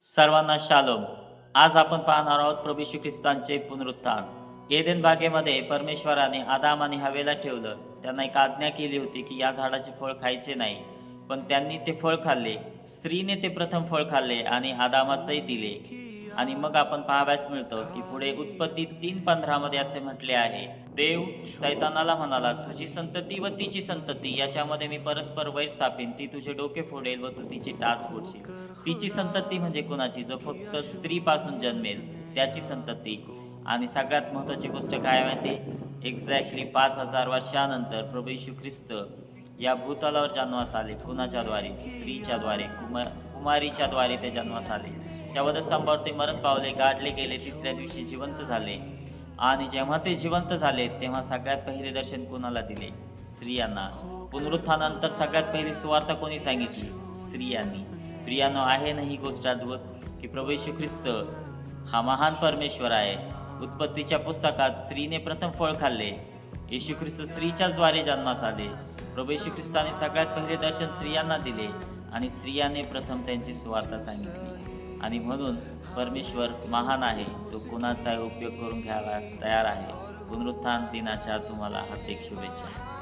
सर्वांना शालोम. आज आपण पाहणार आहोत प्रभू येशू ख्रिस्तांचे पुनरुत्थान. एदेन बागेमध्ये परमेश्वराने आदाम आणि हवेला ठेवलं. त्यांना एक आज्ञा केली होती की या झाडाचे फळ खायचे नाही, पण त्यांनी ते फळ खाल्ले. स्त्रीने ते प्रथम फळ खाल्ले आणि आदामासही दिले. आणि मग आपण पाहावयास मिळतं की पुढे उत्पत्ती 3:15 मध्ये असे म्हटले आहे, देव सैतानाला म्हणाला, तुझी संतती व तिची संतती याच्यामध्ये मी परस्पर वैर स्थापीन. ती तुझे डोके फोडेल व तू तिची टाच फोडशील. तिची संतती म्हणजे कोणाची? जो फक्त स्त्रीपासून जन्मेल त्याची संतती. आणि सगळ्यात महत्त्वाची गोष्ट काय माहिती? एक्झॅक्टली 5000 वर्षानंतर प्रभू येशू ख्रिस्त या भूतलावर जन्मास आले. कुणाच्या द्वारे? स्त्रीच्या द्वारे, कुमारीच्या द्वारे ते जन्मास आले. त्याबद्दल स्तंभावर ते मरण पावले, गाडले गेले, तिसऱ्या दिवशी जिवंत झाले. आणि जेव्हा ते जिवंत झाले तेव्हा सगळ्यात पहिले दर्शन कोणाला दिले? स्त्रियांना. पुनरुत्थानानंतर सगळ्यात पहिली सुवार्ता कोणी सांगितली? स्त्रियांनी. प्रियानो, आहे ना ही गोष्ट अद्भुत की प्रभू येशू ख्रिस्त हा महान परमेश्वर आहे. उत्पत्तीच्या पुस्तकात स्त्रीने प्रथम फळ खाल्ले. येशू ख्रिस्त स्त्रीच्याच द्वारे जन्मास आले. प्रभू येशू ख्रिस्ताने सगळ्यात पहिले दर्शन स्त्रियांना दिले आणि स्त्रियांनी प्रथम त्यांची सुवार्ता सांगितली. आणि म्हणून परमेश्वर महान आहे. तो कुणाचाही उपयोग करून घ्यायला तयार आहे. पुनरुत्थान दिनाच्या तुम्हाला हार्दिक शुभेच्छा.